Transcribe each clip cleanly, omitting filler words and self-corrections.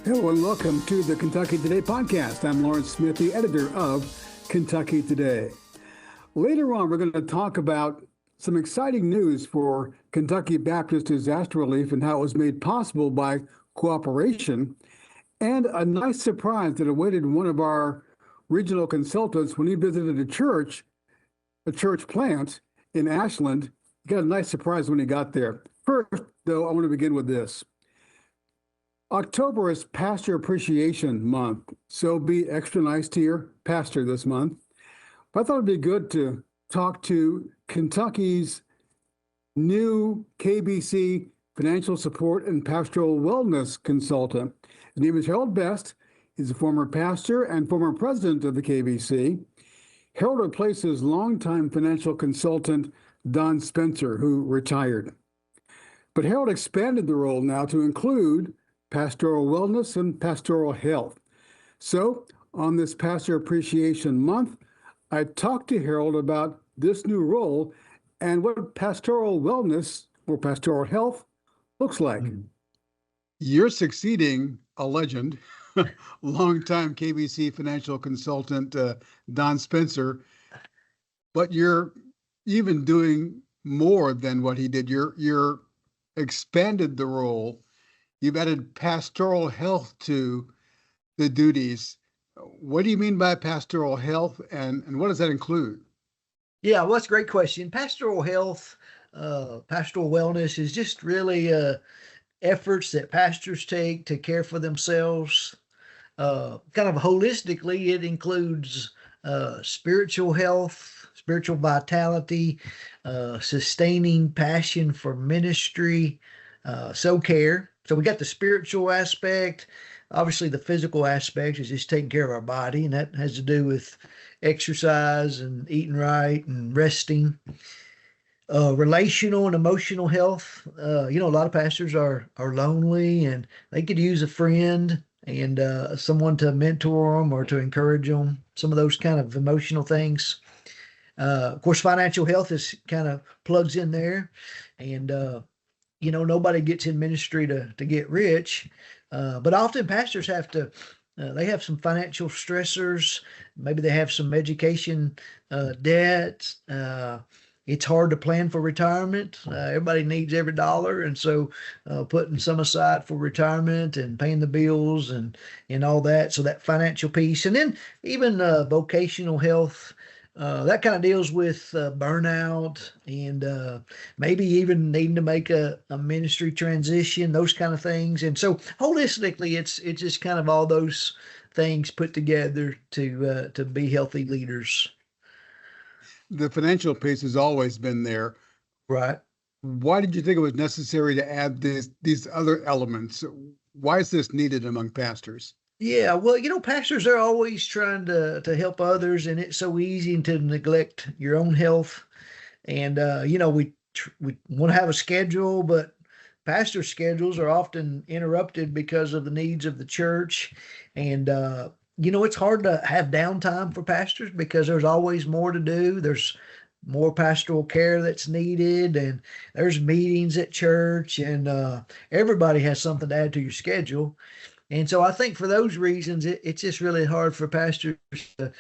Hello and welcome to the Kentucky Today podcast. I'm Lawrence Smith, the editor of Kentucky Today. Later on, we're going to talk about some exciting news for Kentucky Baptist Disaster Relief and how it was made possible by cooperation, and a nice surprise that awaited one of our regional consultants when he visited a church plant in Ashland. He got a nice surprise when he got there. First, though, I want to begin with this. October is Pastor Appreciation Month, so be extra nice to your pastor this month. But I thought it'd be good to talk to Kentucky's new KBC Financial Support and Pastoral Wellness Consultant. His name is Harold Best. He's a former pastor and former president of the KBC. Harold replaces longtime financial consultant Don Spencer, who retired. But Harold expanded the role now to include pastoral wellness and pastoral health. So, on this Pastor Appreciation Month, I talked to Harold about this new role and what pastoral wellness or pastoral health looks like. You're succeeding a legend, longtime KBC financial consultant Don Spencer, but you're even doing more than what he did. You're expanded the role. You've added pastoral health to the duties. What do you mean by pastoral health, and what does that include? Yeah, well, that's a great question. Pastoral health, pastoral wellness is just really efforts that pastors take to care for themselves. Kind of holistically, it includes spiritual health, spiritual vitality, sustaining passion for ministry, soul care. So we got the spiritual aspect. Obviously, the physical aspect is just taking care of our body, and that has to do with exercise and eating right and resting. Relational and emotional health. A lot of pastors are lonely, and they could use a friend and someone to mentor them or to encourage them. Some of those kind of emotional things. Of course, financial health is kind of plugs in there, and nobody gets in ministry to get rich, but often pastors have to, they have some financial stressors. Maybe they have some education debt. It's hard to plan for retirement. Everybody needs every dollar. And so putting some aside for retirement and paying the bills and all that. So that financial piece. And then even vocational health. That kind of deals with burnout and maybe even needing to make a ministry transition, those kind of things. And so holistically, it's just kind of all those things put together to be healthy leaders. The financial piece has always been there. Right. Why did you think it was necessary to add these other elements? Why is this needed among pastors? Yeah, well, pastors are always trying to help others, and it's so easy to neglect your own health. And we want to have a schedule, but pastor schedules are often interrupted because of the needs of the church. And it's hard to have downtime for pastors because there's always more to do. There's more pastoral care that's needed, and there's meetings at church, and everybody has something to add to your schedule. And so I think for those reasons, it's just really hard for pastors to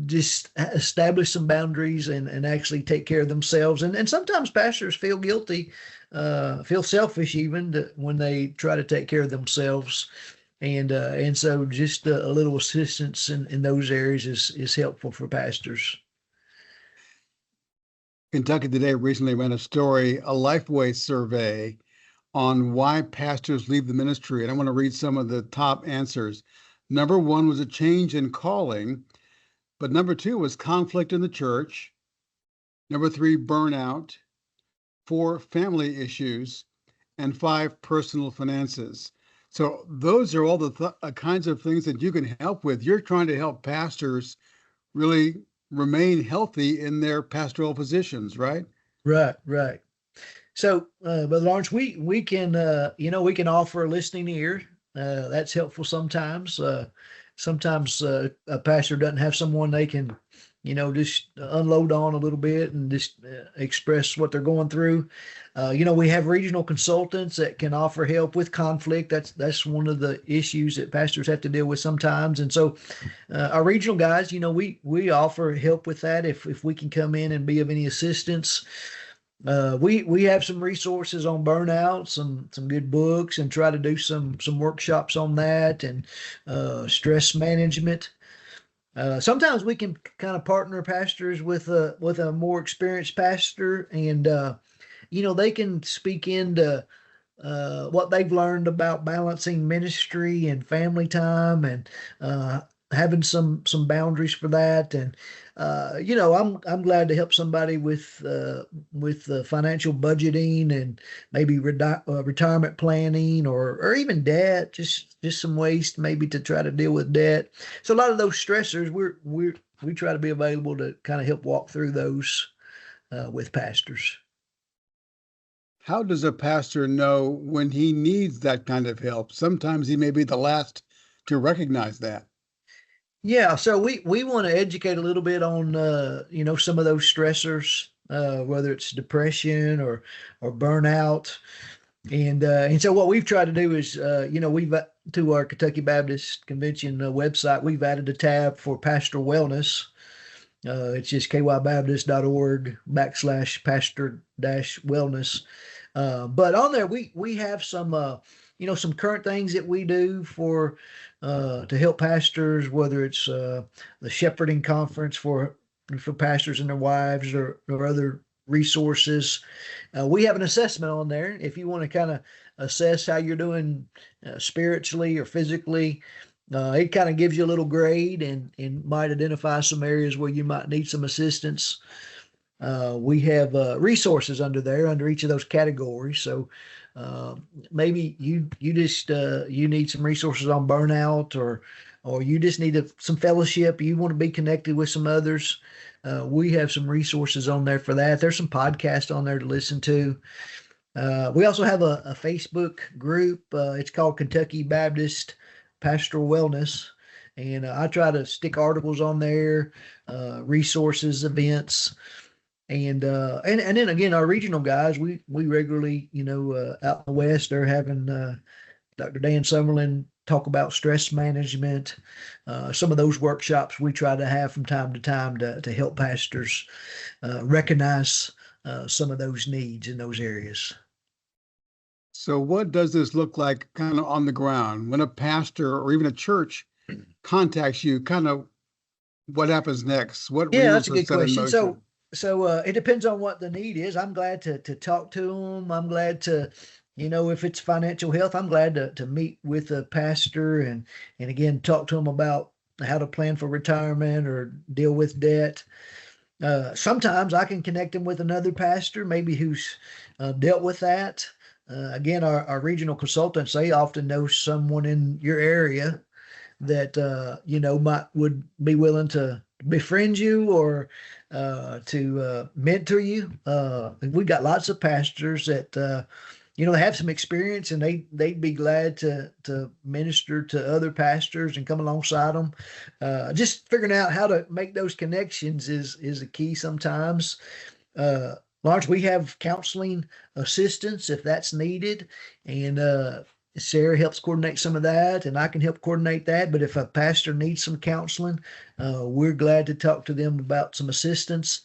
just establish some boundaries and actually take care of themselves. And sometimes pastors feel guilty, feel selfish even when they try to take care of themselves. And so just a little assistance in those areas is helpful for pastors. Kentucky Today recently ran a story, a Lifeway survey on why pastors leave the ministry. And I want to read some of the top answers. Number one was a change in calling, but number two was conflict in the church. Number three, burnout. 4, family issues. And 5, personal finances. So those are all the kinds of things that you can help with. You're trying to help pastors really remain healthy in their pastoral positions, right? Right. So, Brother Lawrence, we can offer a listening ear. That's helpful sometimes. Sometimes a pastor doesn't have someone they can just unload on a little bit and just express what they're going through. We have regional consultants that can offer help with conflict. That's one of the issues that pastors have to deal with sometimes. And so our regional guys, we offer help with that if we can come in and be of any assistance. We have some resources on burnout, some good books, and try to do some workshops on that and stress management. Sometimes we can kind of partner pastors with a more experienced pastor, and they can speak into what they've learned about balancing ministry and family time, and having some boundaries for that. And I'm glad to help somebody with financial budgeting and maybe retirement planning, or even debt, just some ways maybe to try to deal with debt. So a lot of those stressors, we try to be available to kind of help walk through those with pastors. How does a pastor know when he needs that kind of help? Sometimes he may be the last to recognize that. Yeah, so we want to educate a little bit on some of those stressors, whether it's depression or burnout, and so what we've tried to do is we've to our Kentucky Baptist Convention website, we've added a tab for pastoral wellness. It's just kybaptist.org/pastor-wellness. But on there we have some current things that we do to help pastors, whether it's the shepherding conference for pastors and their wives, or other resources. We have an assessment on there if you want to kind of assess how you're doing spiritually or physically. It kind of gives you a little grade and might identify some areas where you might need some assistance. We have resources under each of those categories. So maybe you just you need some resources on burnout, or you just need some fellowship. You want to be connected with some others. We have some resources on there for that. There's some podcasts on there to listen to. We also have a Facebook group. It's called Kentucky Baptist Pastoral Wellness. And I try to stick articles on there, resources, events. And then again, our regional guys, we regularly, out in the West, they're having Dr. Dan Summerlin talk about stress management. Some of those workshops we try to have from time to time to help pastors recognize some of those needs in those areas. So what does this look like kind of on the ground when a pastor or even a church contacts you? Kind of what happens next? What Yeah, that's a good question. So it depends on what the need is. I'm glad to talk to them. I'm glad to, if it's financial health, I'm glad to meet with a pastor and again, talk to them about how to plan for retirement or deal with debt. Sometimes I can connect them with another pastor, maybe who's dealt with that. Again, our regional consultants, they often know someone in your area that, would be willing to befriend you or to mentor you. We've got lots of pastors that, they have some experience, and they'd be glad to minister to other pastors and come alongside them. Just figuring out how to make those connections is a key sometimes. Lawrence, we have counseling assistance if that's needed, and Sarah helps coordinate some of that, and I can help coordinate that. But if a pastor needs some counseling, we're glad to talk to them about some assistance.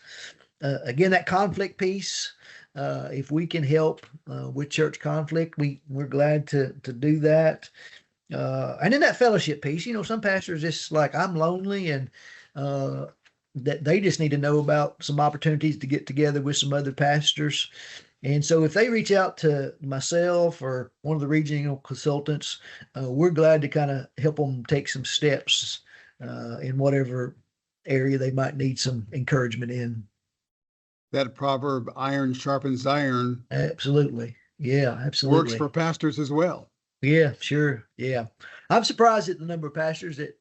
Again, that conflict piece, if we can help with church conflict, we're glad to do that. And then that fellowship piece, some pastors just like, I'm lonely, and that they just need to know about some opportunities to get together with some other pastors. And so if they reach out to myself or one of the regional consultants, we're glad to kind of help them take some steps in whatever area they might need some encouragement in. That proverb, iron sharpens iron. Absolutely. Yeah, absolutely. Works for pastors as well. Yeah, sure. Yeah. I'm surprised at the number of pastors that,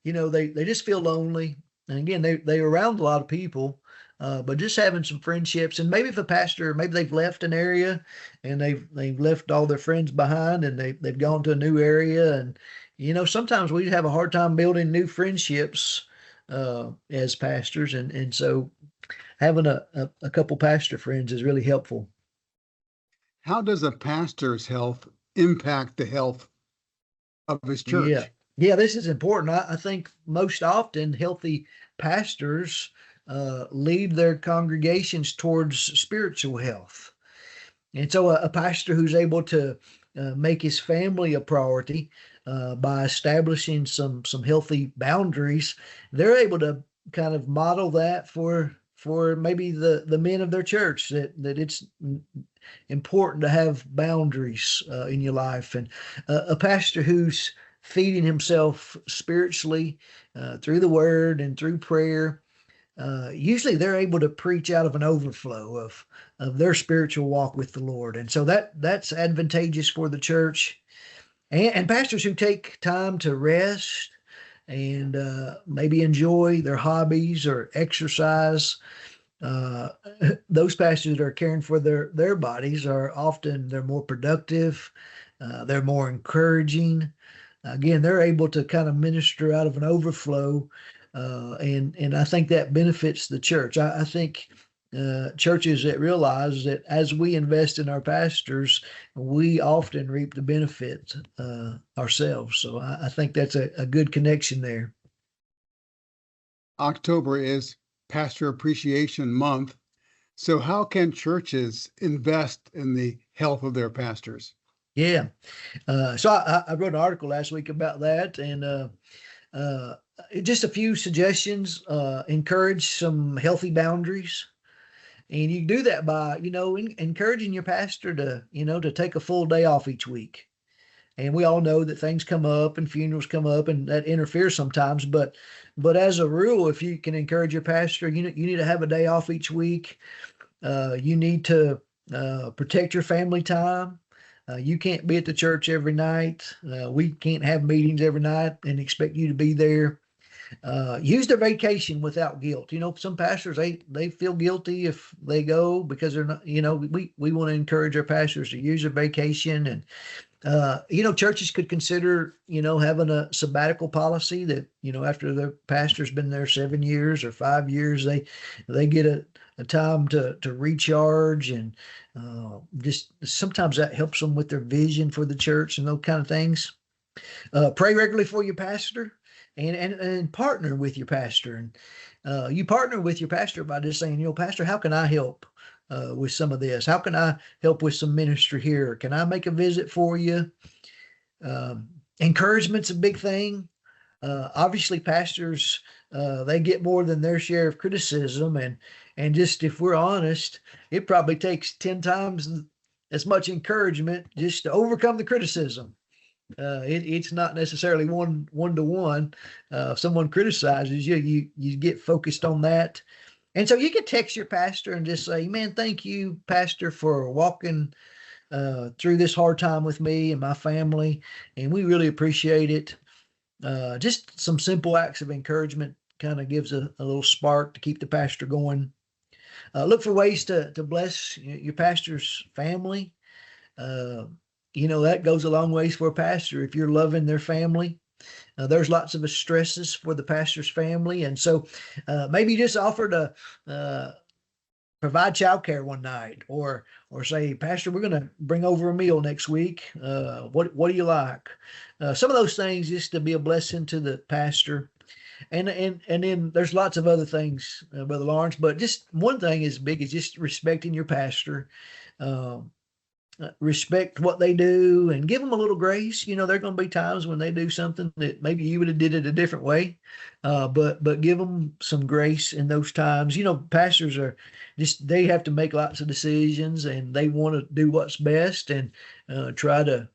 they just feel lonely. And again, they're around a lot of people, but just having some friendships. And maybe if a pastor, maybe they've left an area and they've left all their friends behind, and they've gone to a new area. And, sometimes we have a hard time building new friendships as pastors. And so having a couple pastor friends is really helpful. How does a pastor's health impact the health of his Yeah. church? Yeah, this is important. I think most often healthy pastors lead their congregations towards spiritual health. And so a pastor who's able to make his family a priority by establishing some healthy boundaries, they're able to kind of model that for maybe the men of their church, that it's important to have boundaries in your life. And a pastor who's feeding himself spiritually through the word and through prayer, usually they're able to preach out of an overflow of their spiritual walk with the Lord. And so that's advantageous for the church. And pastors who take time to rest and maybe enjoy their hobbies or exercise, uh, those pastors that are caring for their bodies are often, they're more productive, they're more encouraging. Again, they're able to kind of minister out of an overflow, and I think that benefits the church. I think churches that realize that as we invest in our pastors, we often reap the benefit ourselves. So I think that's a good connection there. October is Pastor Appreciation Month. So, how can churches invest in the health of their pastors? Yeah. So I wrote an article last week about that, and uh, just a few suggestions. Encourage some healthy boundaries, and you do that by encouraging your pastor to to take a full day off each week. And we all know that things come up and funerals come up, and that interferes sometimes. But as a rule, if you can encourage your pastor, you need to have a day off each week. You need to protect your family time. You can't be at the church every night. We can't have meetings every night and expect you to be there. Use their vacation without guilt. Some pastors, they feel guilty if they go because they're not. We want to encourage our pastors to use their vacation. And churches could consider, having a sabbatical policy that, after the pastor's been there 7 years or 5 years, they get a time to recharge, and just sometimes that helps them with their vision for the church and those kind of things. Pray regularly for your pastor, and partner with your pastor. And you partner with your pastor by just saying, Pastor, how can I help with some of this? How can I help with some ministry here? Can I make a visit for you? Encouragement's a big thing. Obviously, pastors, they get more than their share of criticism, and just, if we're honest, it probably takes 10 times as much encouragement just to overcome the criticism. It's not necessarily one to one. If someone criticizes you, you get focused on that. And so you can text your pastor and just say, man, thank you, Pastor, for walking through this hard time with me and my family, and we really appreciate it. Just some simple acts of encouragement kind of gives a little spark to keep the pastor going. Look for ways to bless your pastor's family. That goes a long ways for a pastor. If you're loving their family, there's lots of stresses for the pastor's family. And so maybe just offer to provide childcare one night, or say, Pastor, we're going to bring over a meal next week. What do you like? Some of those things just to be a blessing to the pastor. And then there's lots of other things, Brother Lawrence, but just one thing as big as just respecting your pastor. Respect what they do and give them a little grace. There are going to be times when they do something that maybe you would have did it a different way, but give them some grace in those times. Pastors are just, they have to make lots of decisions, and they want to do what's best, and try to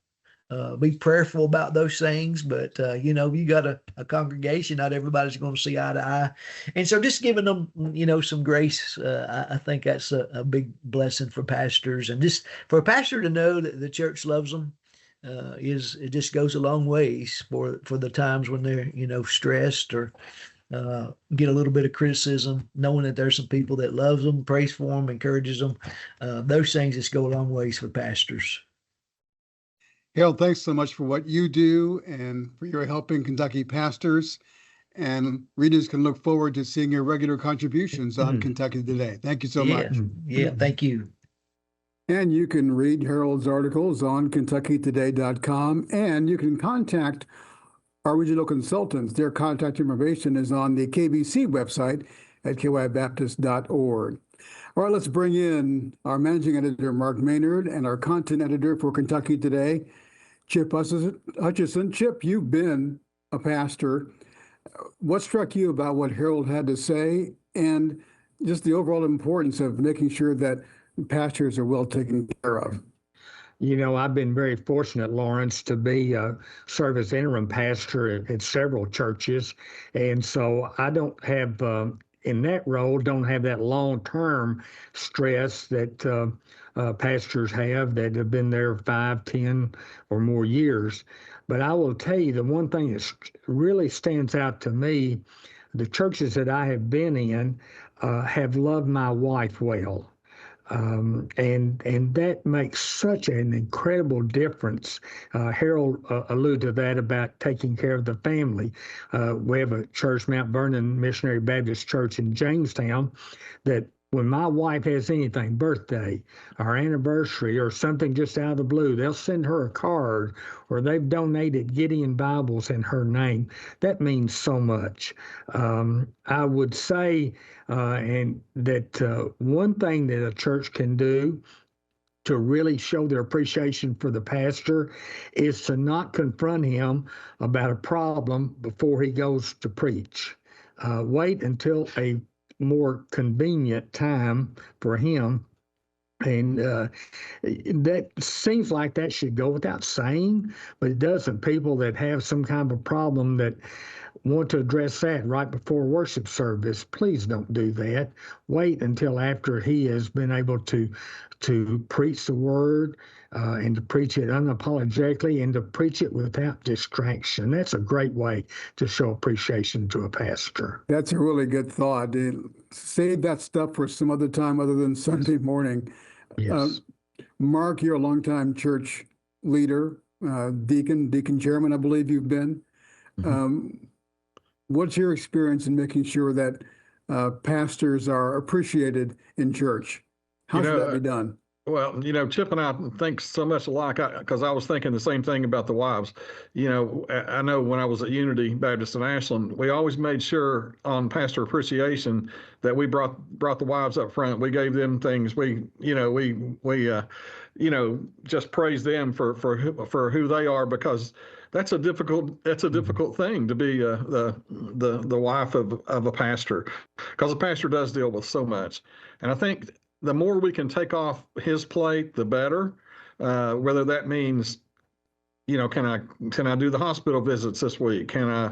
be prayerful about those things. But you got a congregation, not everybody's going to see eye to eye, and so just giving them some grace, I think that's a big blessing for pastors. And just for a pastor to know that the church loves them, it just goes a long ways for the times when they're stressed, or get a little bit of criticism, knowing that there's some people that loves them, prays for them, encourages them. Those things just go a long ways for pastors. Harold, thanks so much for what you do and for your helping Kentucky pastors. and readers can look forward to seeing your regular contributions on Mhm. Kentucky Today. Thank you so Yeah, much. yeah. Thank you. And you can read Harold's articles on KentuckyToday.com, and you can contact our regional consultants. Their contact information is on the KBC website at kybaptist.org. All right, let's bring in our managing editor, Mark Maynard, and our content editor for Kentucky Today, Chip Hutchison. Chip, you've been a pastor. What struck you about what Harold had to say and just the overall importance of making sure that pastors are well taken care of? I've been very fortunate, Lawrence, to be serve as interim pastor at several churches, and so I don't have in that role don't have that long-term stress that pastors have that have been there 5, 10, or more years. But I will tell you the one thing that really stands out to me: the churches that I have been in have loved my wife well. And that makes such an incredible difference. Harold alluded to that about taking care of the family. We have a church, Mount Vernon Missionary Baptist Church in Jamestown, that when my wife has anything, birthday or anniversary or something just out of the blue, they'll send her a card, or they've donated Gideon Bibles in her name. That means so much. I would say, and that one thing that a church can do to really show their appreciation for the pastor is to not confront him about a problem before he goes to preach. Wait until a more convenient time for him. And that seems like that should go without saying, but it doesn't. People that have some kind of a problem that want to address that right before worship service, please don't do that. Wait until after he has been able to preach the word and to preach it unapologetically and to preach it without distraction. That's a great way to show appreciation to a pastor. That's a really good thought. Save that stuff for some other time other than Sunday morning. Yes. Mark, you're a longtime church leader, deacon chairman, I believe you've been. Mhm. What's your experience in making sure that pastors are appreciated in church? How should that be done? Well, Chip and I think so much alike because I was thinking the same thing about the wives. I know when I was at Unity Baptist in Ashland, we always made sure on pastor appreciation that we brought the wives up front. We gave them things. We just praised them for who they are, because that's a difficult thing to be the wife of a pastor, because a pastor does deal with so much. And I think the more we can take off his plate, the better. Whether that means, can I do the hospital visits this week? Can I,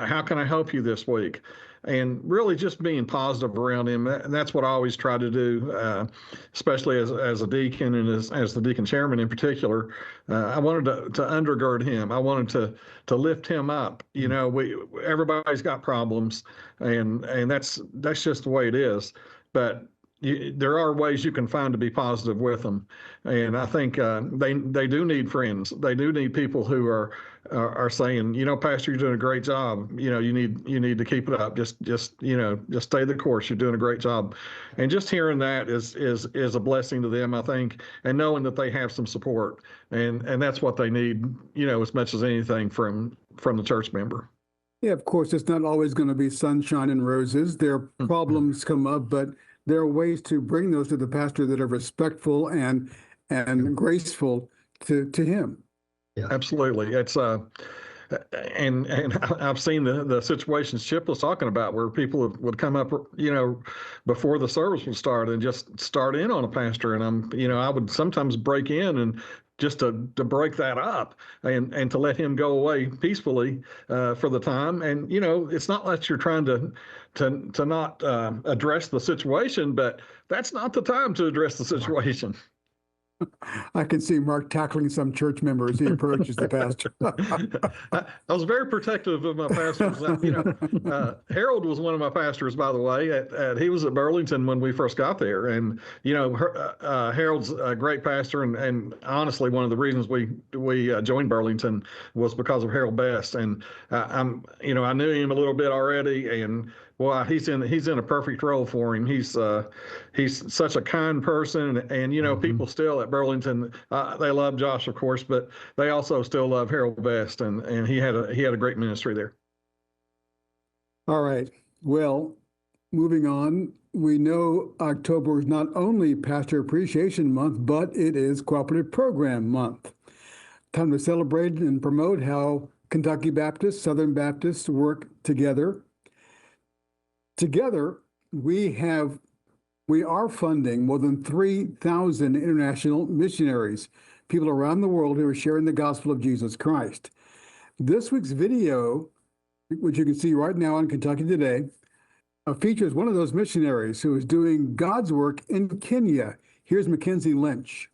how can I help you this week? And really just being positive around him. And that's what I always try to do, especially as a deacon and as the deacon chairman in particular. I wanted to undergird him. I wanted to lift him up. Everybody's got problems, and that's just the way it is. But there are ways you can find to be positive with them, and I think they do need friends. They do need people who are saying, Pastor, you're doing a great job. You need to keep it up. Just stay the course. You're doing a great job, and just hearing that is a blessing to them, I think, and knowing that they have some support, and that's what they need, as much as anything from the church member. Yeah, of course, it's not always going to be sunshine and roses. There are problems come up, but there are ways to bring those to the pastor that are respectful and graceful to him. Yeah. Absolutely. It's and I've seen the situations Chip was talking about where people would come up, before the service would start and just start in on a pastor, and I would sometimes break in and just to break that up and to let him go away peacefully for the time. And it's not that you're trying to not address the situation, but that's not the time to address the situation. I can see Mark tackling some church member as he approaches the pastor. I was very protective of my pastors. Harold was one of my pastors, by the way. He was at Burlington when we first got there, and Harold's a great pastor, and honestly, one of the reasons we joined Burlington was because of Harold Best, and I knew him a little bit already, and well, he's in a perfect role for him. He's such a kind person, and people still at Burlington they love Josh, of course, but they also still love Harold Best, and he had a great ministry there. All right. Well, moving on, we know October is not only Pastor Appreciation Month, but it is Cooperative Program Month. Time to celebrate and promote how Kentucky Baptists, Southern Baptists work together. Together, we are funding more than 3,000 international missionaries, people around the world who are sharing the gospel of Jesus Christ. This week's video, which you can see right now on Kentucky Today, features one of those missionaries who is doing God's work in Kenya. Here's Mackenzie Lynch.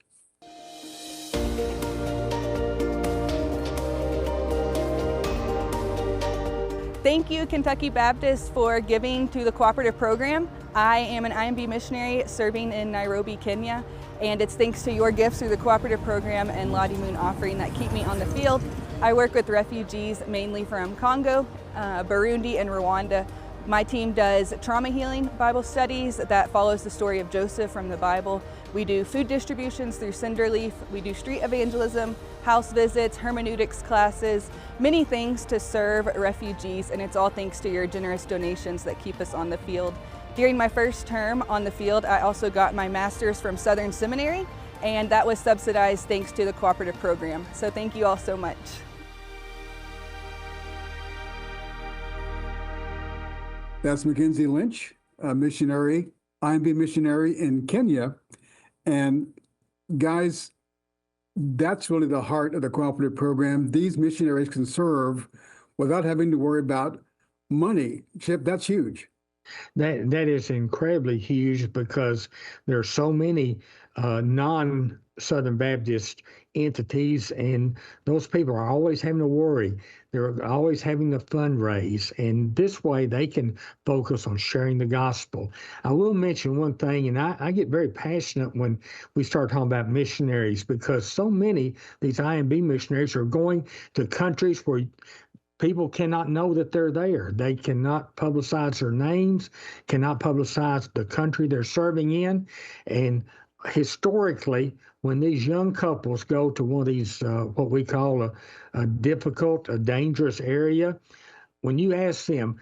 Thank you, Kentucky Baptist, for giving to the cooperative program. I am an IMB missionary serving in Nairobi, Kenya, and it's thanks to your gifts through the cooperative program and Lottie Moon offering that keep me on the field. I work with refugees mainly from Congo, Burundi, and Rwanda. My team does trauma healing Bible studies that follows the story of Joseph from the Bible. We do food distributions through Cinderleaf. We do street evangelism, house visits, hermeneutics classes, many things to serve refugees, and it's all thanks to your generous donations that keep us on the field. During my first term on the field, I also got my master's from Southern Seminary, and that was subsidized thanks to the cooperative program. So thank you all so much. That's Mackenzie Lynch, a missionary, IMB missionary in Kenya. And guys, that's really the heart of the cooperative program. These missionaries can serve without having to worry about money. Chip, that's huge. That is incredibly huge because there are so many non-Southern Baptist entities, and those people are always having to worry. They're always having to fundraise, and this way they can focus on sharing the gospel. I will mention one thing, and I get very passionate when we start talking about missionaries, because so many of these IMB missionaries are going to countries where people cannot know that they're there. They cannot publicize their names, cannot publicize the country they're serving in. And historically, when these young couples go to one of these, what we call a difficult, a dangerous area, when you ask them,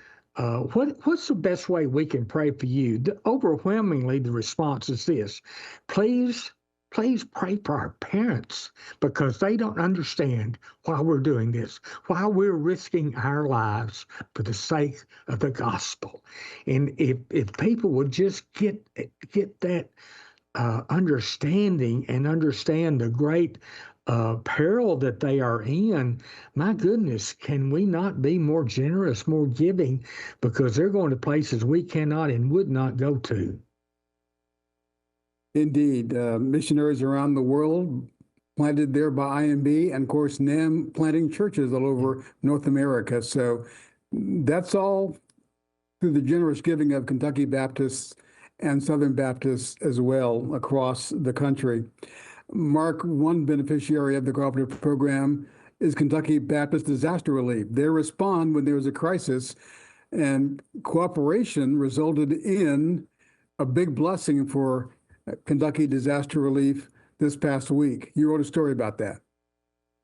what's the best way we can pray for you? Overwhelmingly, the response is this: please pray for our parents, because they don't understand why we're doing this, why we're risking our lives for the sake of the gospel. And if people would just get that understanding and understand the great peril that they are in, my goodness, can we not be more generous, more giving, because they're going to places we cannot and would not go to. Indeed. Missionaries around the world planted there by IMB, and of course NAM planting churches all over North America. So that's all through the generous giving of Kentucky Baptists and Southern Baptists as well across the country. Mark, one beneficiary of the cooperative program is Kentucky Baptist Disaster Relief. They respond when there is a crisis, and cooperation resulted in a big blessing for Kentucky Disaster Relief this past week. You wrote a story about that.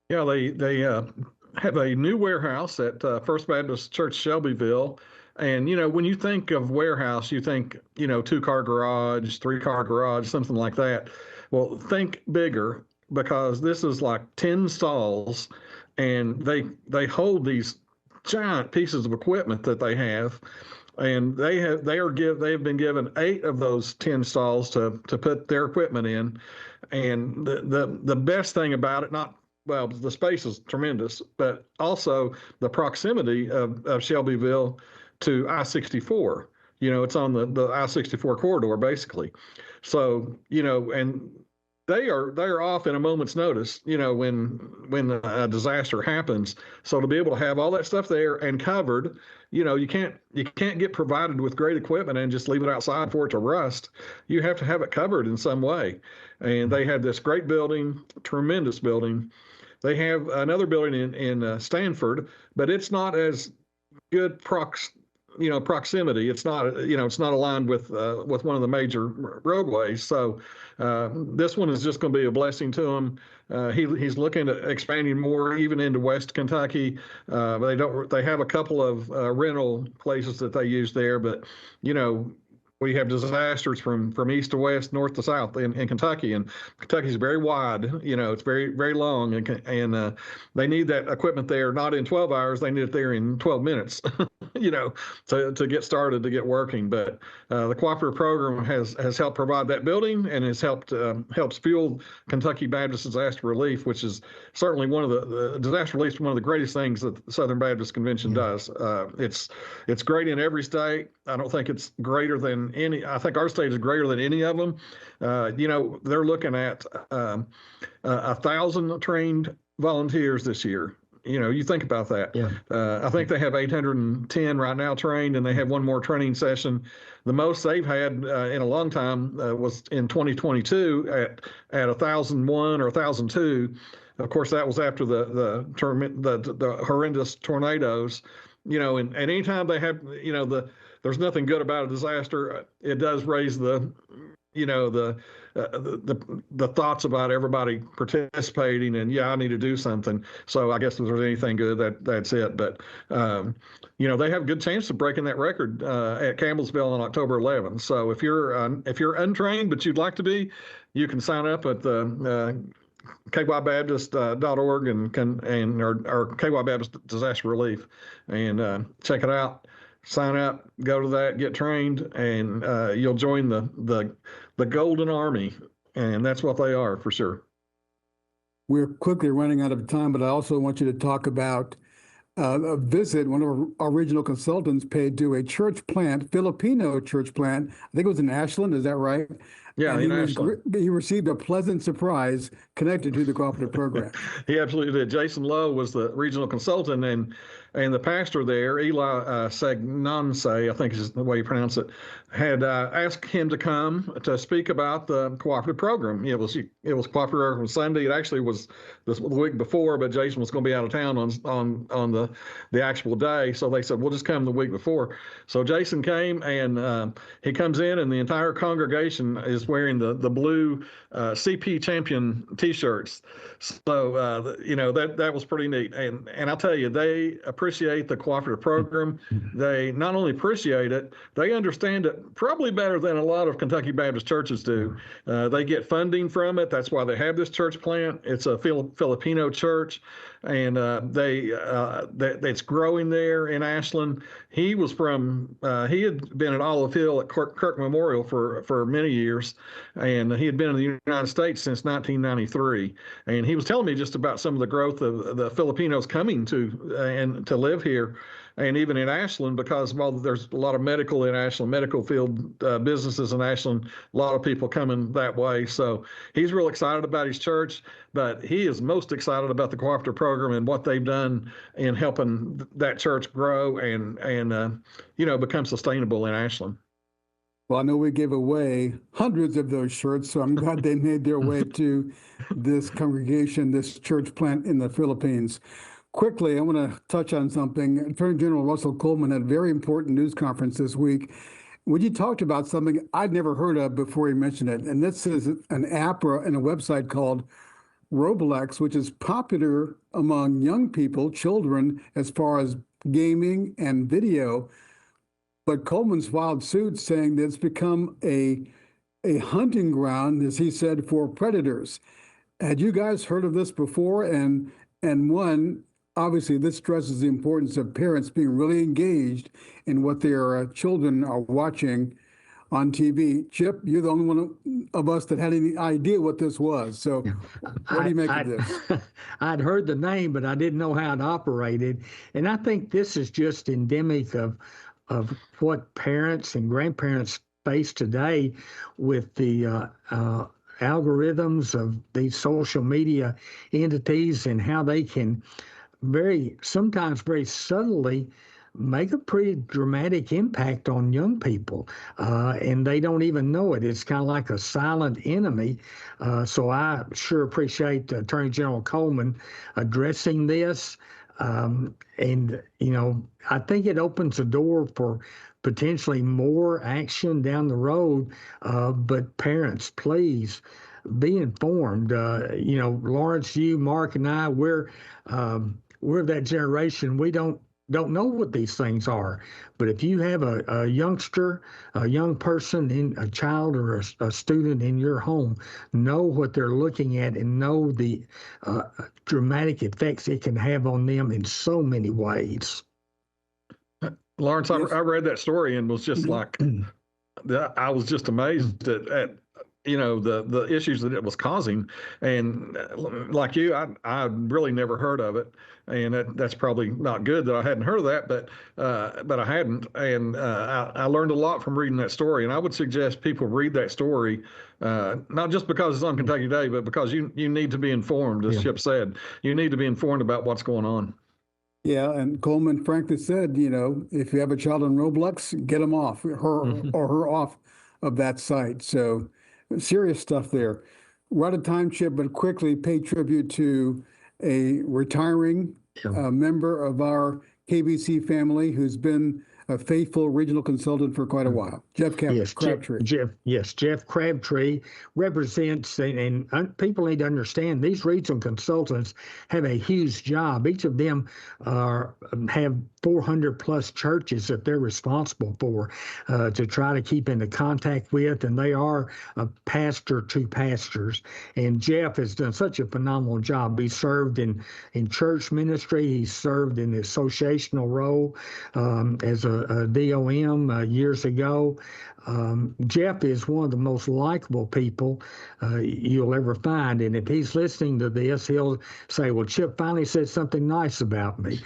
Yeah, they have a new warehouse at First Baptist Church Shelbyville. And, when you think of warehouse, you think, 2-car garage, 3-car garage, something like that. Well, think bigger, because this is like 10 stalls, and they hold these giant pieces of equipment that they have. And they have been given 8 of those 10 stalls to put their equipment in. And the best thing about it, the space is tremendous, but also the proximity of Shelbyville to I-64. It's on the I-64 corridor, basically. So, and they are off in a moment's notice, when a disaster happens. So to be able to have all that stuff there and covered, you can't get provided with great equipment and just leave it outside for it to rust. You have to have it covered in some way. And they had this great building, tremendous building. They have another building in Stanford, but it's not as good proximity. It's not aligned with one of the major roadways. So this one is just going to be a blessing to him. He's looking at expanding more, even into West Kentucky. They have a couple of rental places that they use there, but we have disasters from east to west, north to south in Kentucky, and Kentucky's very wide. It's very, very long, and they need that equipment there not in 12 hours. They need it there in 12 minutes. To get started, to get working. But the cooperative program has helped provide that building, and has helps fuel Kentucky Baptist Disaster Relief, which is certainly one of the disaster relief is one of the greatest things that the Southern Baptist Convention does. It's great in every state. I don't think it's greater than any. I think our state is greater than any of them. They're looking at 1,000 trained volunteers this year. You think about that. Yeah. I think they have 810 right now trained, and they have one more training session. The most they've had in a long time was in 2022 at 1,001 or 1,002. Of course, that was after the horrendous tornadoes. And anytime they have, there's nothing good about a disaster. It does raise the thoughts about everybody participating, and I need to do something. So I guess if there's anything good, that's it. But they have a good chance of breaking that record at Campbellsville on October 11th. So if you're untrained but you'd like to be, you can sign up at the kybaptist.org or KY Baptist Disaster Relief, and check it out. Sign up, go to that, get trained, and you'll join the Golden Army, and that's what they are for sure. We're quickly running out of time, but I also want you to talk about a visit one of our regional consultants paid to a church plant, Filipino church plant. I think it was in Ashland. Is that right? Yeah, in Ashland. He received a pleasant surprise connected to the cooperative program. He absolutely did. Jason Lowe was the regional consultant, and the pastor there, Eli Sagnanse, I think is the way you pronounce it, had asked him to come to speak about the cooperative program. It was cooperative on Sunday. It actually was the week before, but Jason was going to be out of town on the actual day, so they said, we'll just come the week before. So Jason came, and he comes in, and the entire congregation is wearing the blue CP champion T-shirts. So that was pretty neat, and I'll tell you, they appreciate the cooperative program. They not only appreciate it, they understand it probably better than a lot of Kentucky Baptist churches do. They get funding from it. That's why they have this church plant. It's a Filipino church, and it's growing there in Ashland. He had been at Olive Hill at Kirk Memorial for many years, and he had been in the United States since 1993. And he was telling me just about some of the growth of the Filipinos coming to live here, and even in Ashland, because while there's a lot of medical in Ashland, medical field businesses in Ashland, a lot of people coming that way. So he's real excited about his church, but he is most excited about the cooperative program and what they've done in helping that church grow and become sustainable in Ashland. Well, I know we gave away hundreds of those shirts, so I'm glad they made their way to this congregation, this church plant in the Philippines. Quickly, I want to touch on something. Attorney General Russell Coleman had a very important news conference this week when he talked about something I'd never heard of before he mentioned it. And this is an app and a website called Roblox, which is popular among young people, children, as far as gaming and video. But Coleman's filed suit saying that it's become a hunting ground, as he said, for predators. Had you guys heard of this before? And one, obviously, this stresses the importance of parents being really engaged in what their children are watching on TV. Chip, you're the only one of us that had any idea what this was. So what do you make of this? I'd heard the name, but I didn't know how it operated. And I think this is just endemic of what parents and grandparents face today with the algorithms of these social media entities and how they can sometimes very subtly make a pretty dramatic impact on young people, and they don't even know it. It's kind of like a silent enemy. So I sure appreciate Attorney General Coleman addressing this. And, I think it opens a door for potentially more action down the road. But parents, please be informed. Lawrence, you, Mark, and I, we're that generation. We don't know what these things are. But if you have a youngster, a young person, a child or a student in your home, know what they're looking at and know the dramatic effects it can have on them in so many ways. Lawrence, yes. I read that story and was just like, I was just amazed at the issues that it was causing. And like you, I really never heard of it. And that's probably not good that I hadn't heard of that, but I hadn't. And I learned a lot from reading that story. And I would suggest people read that story, not just because it's on Kentucky Day, but because you need to be informed, as Chip said. You need to be informed about what's going on. Yeah, and Coleman frankly said, if you have a child on Roblox, get them off, her off of that site. So serious stuff there. We're out of time, Chip, but quickly pay tribute to a retiring member of our KBC family who's been a faithful regional consultant for quite a while. Jeff Crabtree. Jeff Crabtree represents, and people need to understand, these regional consultants have a huge job. Each of them have 400 plus churches that they're responsible for to try to keep into contact with, and they are a pastor to pastors. And Jeff has done such a phenomenal job. He served in church ministry. He served in the associational role as a DOM years ago. Jeff is one of the most likable people you'll ever find. And if he's listening to this, he'll say, well, Chip finally said something nice about me.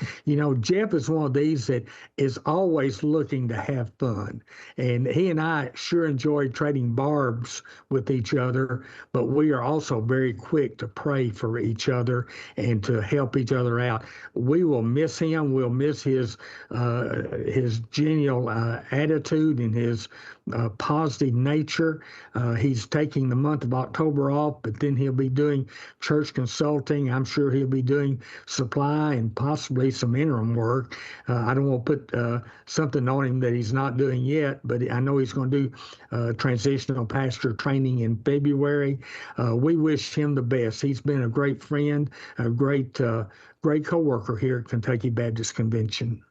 Jeff is one of these that is always looking to have fun. And he and I sure enjoy trading barbs with each other, but we are also very quick to pray for each other and to help each other out. We will miss him. We'll miss his genial attitude and his positive nature. He's taking the month of October off, but then he'll be doing church consulting. I'm sure he'll be doing supply and possibly some interim work. I don't want to put something on him that he's not doing yet, but I know he's going to do transitional pastor training in February. We wish him the best. He's been a great friend, a great co-worker here at Kentucky Baptist Convention.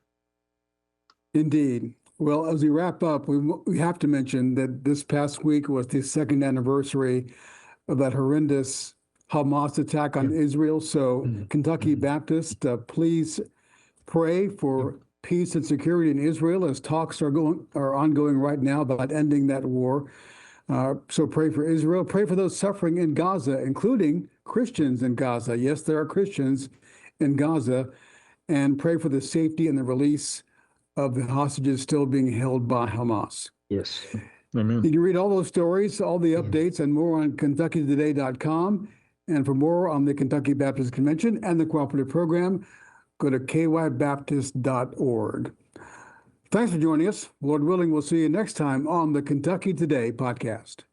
Indeed. Well, as we wrap up, we have to mention that this past week was the second anniversary of that horrendous Hamas attack on Israel. So Kentucky Baptist, please pray for peace and security in Israel as talks are ongoing right now about ending that war. So pray for Israel. Pray for those suffering in Gaza, including Christians in Gaza. Yes, there are Christians in Gaza. And pray for the safety and the release of the hostages still being held by Hamas. Yes. Amen. You can read all those stories, all the updates, and more on KentuckyToday.com. And for more on the Kentucky Baptist Convention and the Cooperative Program, go to kybaptist.org. Thanks for joining us. Lord willing, we'll see you next time on the Kentucky Today podcast.